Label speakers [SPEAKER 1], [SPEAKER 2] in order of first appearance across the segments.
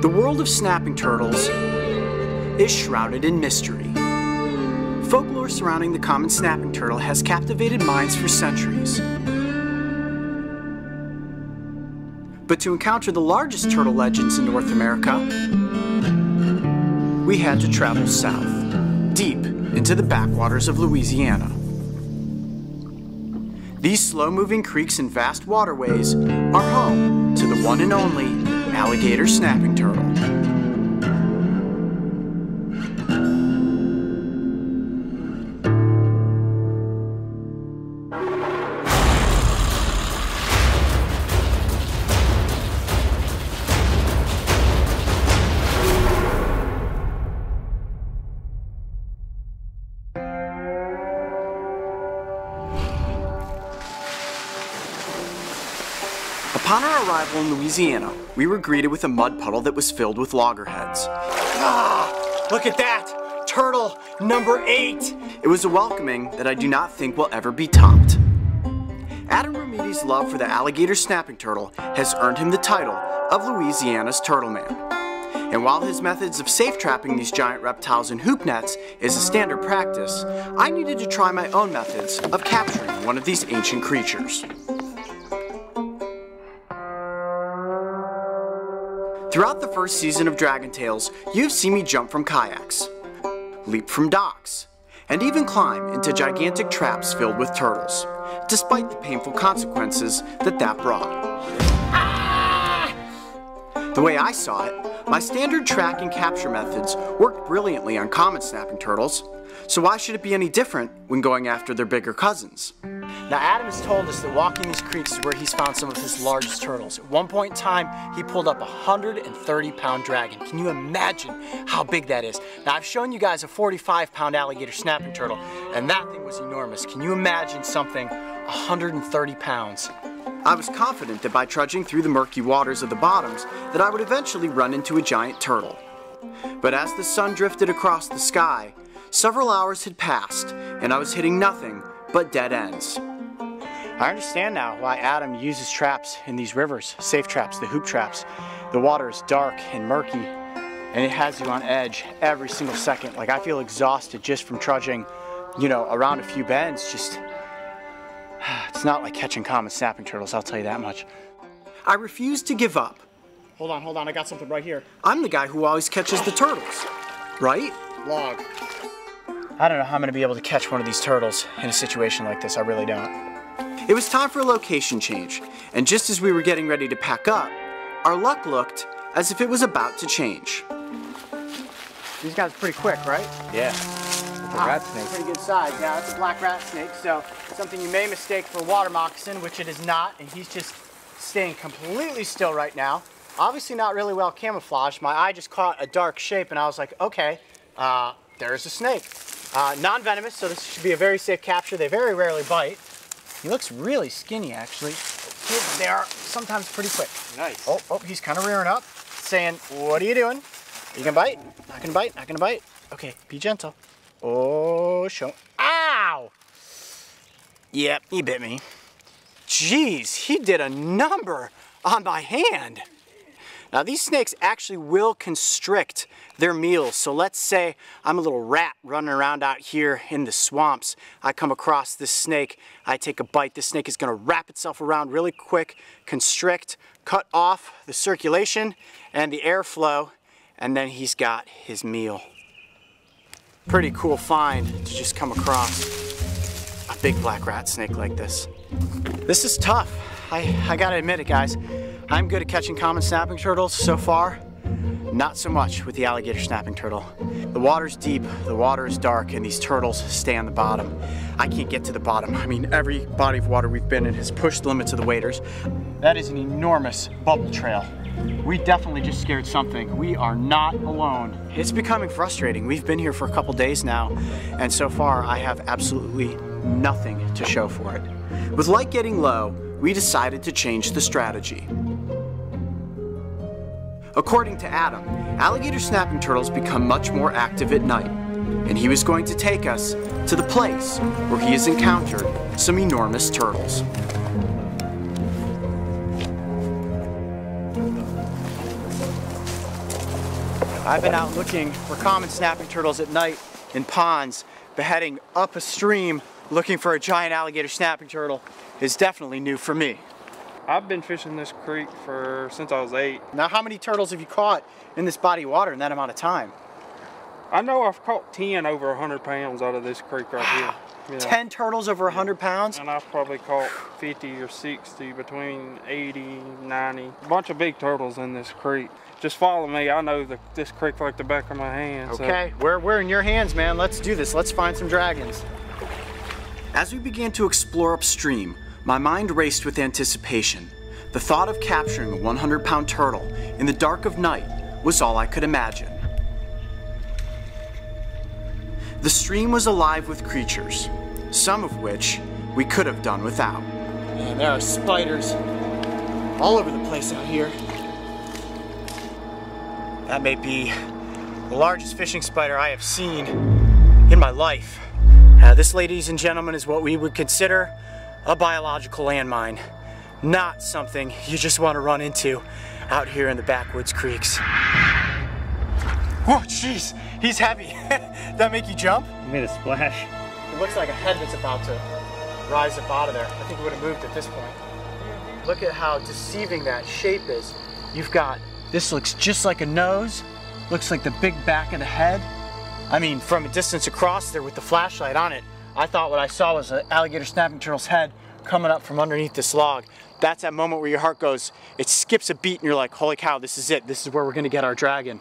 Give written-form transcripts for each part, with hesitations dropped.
[SPEAKER 1] The world of snapping turtles is shrouded in mystery. Folklore surrounding the common snapping turtle has captivated minds for centuries. But to encounter the largest turtle legends in North America, we had to travel south, deep into the backwaters of Louisiana. These slow-moving creeks and vast waterways are home to the one and only Alligator Snapping Turtle. Upon our arrival in Louisiana, we were greeted with a mud puddle that was filled with loggerheads. Ah, look at that! Turtle number 8! It was a welcoming that I do not think will ever be topped. Adam Remedies' love for the alligator snapping turtle has earned him the title of Louisiana's turtleman. And while his methods of safe trapping these giant reptiles in hoop nets is a standard practice, I needed to try my own methods of capturing one of these ancient creatures. Throughout the first season of Dragon Tales, you've seen me jump from kayaks, leap from docks, and even climb into gigantic traps filled with turtles, despite the painful consequences that brought. Ah! The way I saw it, my standard track and capture methods worked brilliantly on common snapping turtles, so why should it be any different when going after their bigger cousins? Now Adam has told us that walking these creeks is where he's found some of his largest turtles. At one point in time, he pulled up a 130-pound dragon. Can you imagine how big that is? Now I've shown you guys a 45-pound alligator snapping turtle, and that thing was enormous. Can you imagine something 130 pounds? I was confident that by trudging through the murky waters of the bottoms, that I would eventually run into a giant turtle. But as the sun drifted across the sky, several hours had passed, and I was hitting nothing but dead ends. I understand now why Adam uses traps in these rivers, safe traps, the hoop traps. The water is dark and murky, and it has you on edge every single second. Like, I feel exhausted just from trudging, you know, around a few bends. Just, it's not like catching common snapping turtles, I'll tell you that much. I refuse to give up. Hold on, I got something right here. I'm the guy who always catches the turtles, right? Log. I don't know how I'm going to be able to catch one of these turtles in a situation like this. I really don't. It was time for a location change, and just as we were getting ready to pack up, our luck looked as if it was about to change. These guys are pretty quick, right?
[SPEAKER 2] Yeah. It's a rat snake.
[SPEAKER 1] Pretty good size. Yeah, that's a black rat snake, so something you may mistake for a water moccasin, which it is not, and he's just staying completely still right now. Obviously not really well camouflaged. My eye just caught a dark shape, and I was like, okay, there's a snake. Non-venomous, so this should be a very safe capture. They very rarely bite. He looks really skinny, actually. They are sometimes pretty quick.
[SPEAKER 2] Nice.
[SPEAKER 1] Oh, he's kind of rearing up, saying, what are you doing? Are you gonna bite? Not gonna bite, not gonna bite. Okay, be gentle. Oh, show. Ow! Yep, he bit me. Jeez, he did a number on my hand. Now these snakes actually will constrict their meals. So let's say I'm a little rat running around out here in the swamps. I come across this snake, I take a bite. This snake is gonna wrap itself around really quick, constrict, cut off the circulation and the airflow, and then he's got his meal. Pretty cool find to just come across a big black rat snake like this. This is tough. I gotta admit it, guys. I'm good at catching common snapping turtles so far. Not so much with the alligator snapping turtle. The water's deep, the water is dark, and these turtles stay on the bottom. I can't get to the bottom. I mean, every body of water we've been in has pushed the limits of the waders. That is an enormous bubble trail. We definitely just scared something. We are not alone. It's becoming frustrating. We've been here for a couple days now, and so far I have absolutely nothing to show for it. With light getting low, we decided to change the strategy. According to Adam, alligator snapping turtles become much more active at night, and he was going to take us to the place where he has encountered some enormous turtles. I've been out looking for common snapping turtles at night in ponds, but heading up a stream looking for a giant alligator snapping turtle is definitely new for me.
[SPEAKER 3] I've been fishing this creek since I was 8.
[SPEAKER 1] Now, how many turtles have you caught in this body of water in that amount of time?
[SPEAKER 3] I know I've caught 10 over 100 pounds out of this creek right here. You know.
[SPEAKER 1] 10 turtles over 100 pounds?
[SPEAKER 3] And I've probably caught 50 or 60, between 80, 90. A bunch of big turtles in this creek. Just follow me. I know this creek like the back of my hand.
[SPEAKER 1] Okay, so. We're in your hands, man. Let's do this. Let's find some dragons. As we began to explore upstream, my mind raced with anticipation. The thought of capturing a 100-pound turtle in the dark of night was all I could imagine. The stream was alive with creatures, some of which we could have done without. Man, there are spiders all over the place out here. That may be the largest fishing spider I have seen in my life. This, ladies and gentlemen, is what we would consider a biological landmine. Not something you just want to run into out here in the backwoods creeks. Oh, jeez, he's heavy. Did that make you jump?
[SPEAKER 2] You made a splash.
[SPEAKER 1] It looks like a head that's about to rise up out of there. I think it would have moved at this point. Look at how deceiving that shape is. You've got, this looks just like a nose, looks like the big back of the head. I mean, from a distance across there with the flashlight on it, I thought what I saw was an alligator snapping turtle's head coming up from underneath this log. That's that moment where your heart goes, it skips a beat and you're like, holy cow, this is it. This is where we're gonna get our dragon.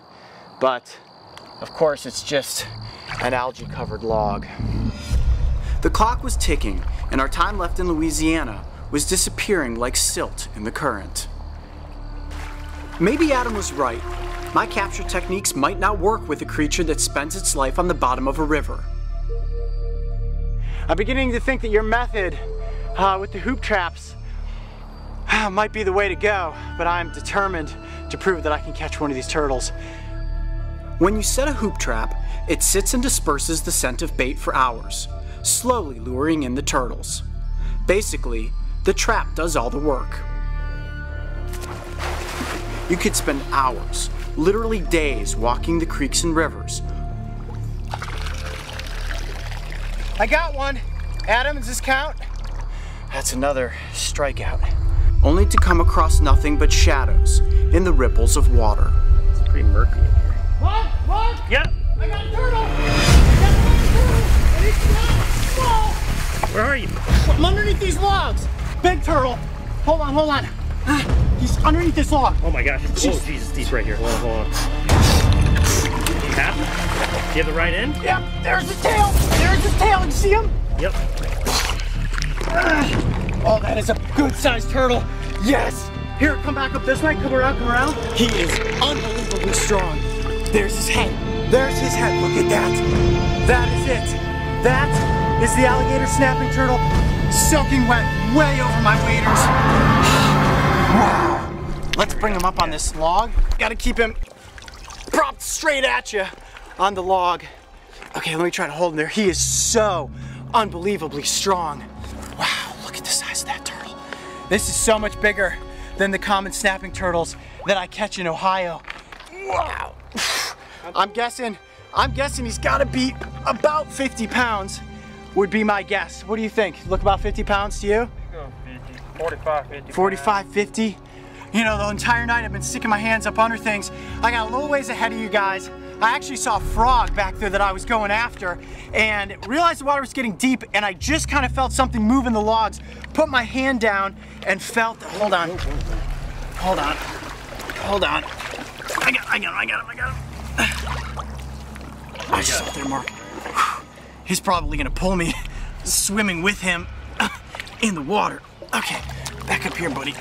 [SPEAKER 1] But, of course, it's just an algae-covered log. The clock was ticking, and our time left in Louisiana was disappearing like silt in the current. Maybe Adam was right. My capture techniques might not work with a creature that spends its life on the bottom of a river. I'm beginning to think that your method with the hoop traps might be the way to go, but I'm determined to prove that I can catch one of these turtles. When you set a hoop trap, it sits and disperses the scent of bait for hours, slowly luring in the turtles. Basically, the trap does all the work. You could spend hours, literally days, walking the creeks and rivers. I got one! Adam, does this count? That's another strikeout. Only to come across nothing but shadows in the ripples of water.
[SPEAKER 2] It's pretty murky in here.
[SPEAKER 1] What?
[SPEAKER 2] Yep.
[SPEAKER 1] I got a turtle! I got a turtle! And it's not small!
[SPEAKER 2] Where are you?
[SPEAKER 1] I'm underneath these logs! Big turtle! Hold on. He's underneath this log.
[SPEAKER 2] Oh my gosh. Oh Jesus, he's right here. Hold on. You have him? Do you have the right end?
[SPEAKER 1] Yep, there's the tail! There's the tail! You see him?
[SPEAKER 2] Yep.
[SPEAKER 1] Oh, that is a good-sized turtle. Yes! Here, come back up this way. Come around. He is unbelievably strong. There's his head. There's his head. Look at that. That is it. That is the alligator snapping turtle, soaking wet way over my waders. Wow. Let's bring him up on this log. Gotta keep him propped straight at you on the log. Okay, let me try to hold him there. He is so unbelievably strong. Wow, look at the size of that turtle. This is so much bigger than the common snapping turtles that I catch in Ohio. Wow. I'm guessing he's gotta be about 50 pounds would be my guess. What do you think? Look about 50 pounds to you?
[SPEAKER 3] 45, 50.
[SPEAKER 1] 45, 50? You know, the entire night I've been sticking my hands up under things. I got a little ways ahead of you guys. I actually saw a frog back there that I was going after and realized the water was getting deep, and I just kind of felt something move in the logs. Put my hand down and felt, hold on. I got him. I just saw it there, Mark. He's probably gonna pull me swimming with him in the water. Okay, back up here, buddy.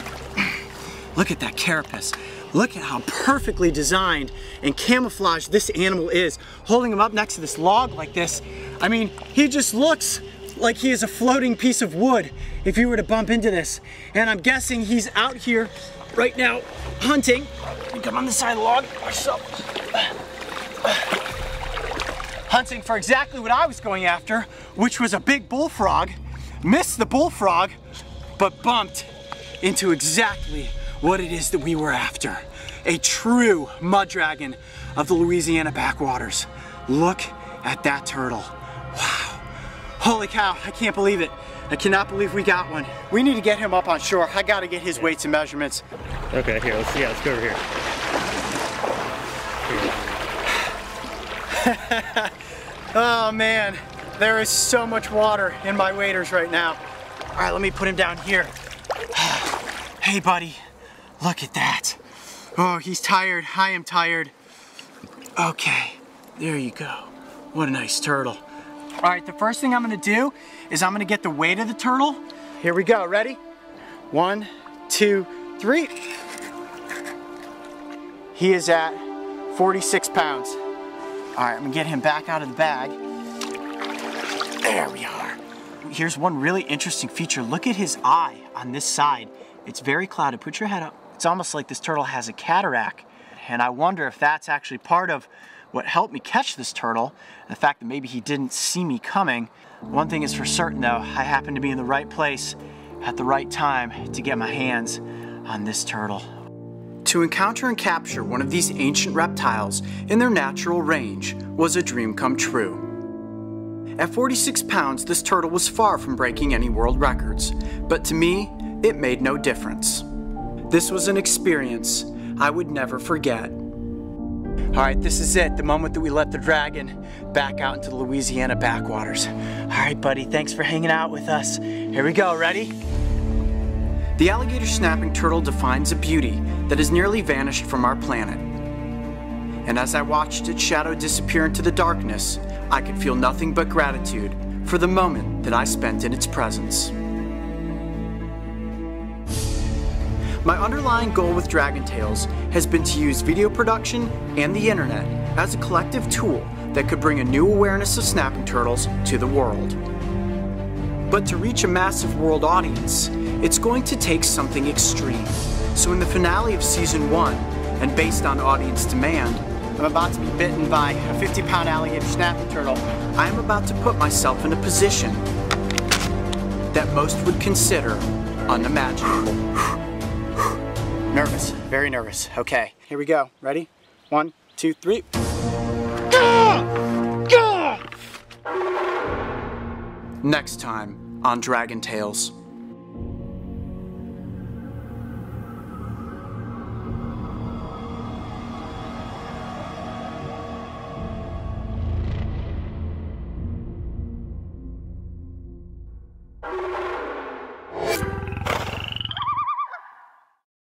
[SPEAKER 1] Look at that carapace. Look at how perfectly designed and camouflaged this animal is. Holding him up next to this log like this, I mean, he just looks like he is a floating piece of wood if you were to bump into this. And I'm guessing he's out here right now hunting. Let me come on this side of the log myself. Hunting for exactly what I was going after, which was a big bullfrog. Missed the bullfrog, but bumped into exactly what it is that we were after. A true mud dragon of the Louisiana backwaters. Look at that turtle. Wow. Holy cow, I can't believe it. I cannot believe we got one. We need to get him up on shore. I gotta get his weights and measurements.
[SPEAKER 2] Okay, here, let's go over here.
[SPEAKER 1] Oh man, there is so much water in my waders right now. All right, let me put him down here. Hey buddy, look at that. Oh, he's tired, I am tired. Okay, there you go. What a nice turtle. All right, the first thing I'm gonna do is I'm gonna get the weight of the turtle. Here we go, ready? 1, 2, 3. He is at 46 pounds. All right, I'm gonna get him back out of the bag. There we are. Here's one really interesting feature. Look at his eye on this side. It's very clouded. Put your head up. It's almost like this turtle has a cataract. And I wonder if that's actually part of what helped me catch this turtle. The fact that maybe he didn't see me coming. One thing is for certain though, I happened to be in the right place at the right time to get my hands on this turtle. To encounter and capture one of these ancient reptiles in their natural range was a dream come true. At 46 pounds, this turtle was far from breaking any world records, but to me, it made no difference. This was an experience I would never forget. All right, this is it, the moment that we let the dragon back out into the Louisiana backwaters. All right, buddy, thanks for hanging out with us. Here we go, ready? The alligator snapping turtle defines a beauty that has nearly vanished from our planet. And as I watched its shadow disappear into the darkness, I could feel nothing but gratitude for the moment that I spent in its presence. My underlying goal with Dragon Tales has been to use video production and the internet as a collective tool that could bring a new awareness of snapping turtles to the world. But to reach a massive world audience, it's going to take something extreme. So in the finale of Season 1, and based on audience demand, I'm about to be bitten by a 50-pound alligator snapping turtle. I am about to put myself in a position that most would consider unimaginable. Nervous, very nervous. Okay, here we go. Ready? 1, 2, 3. Next time on Dragon Tales.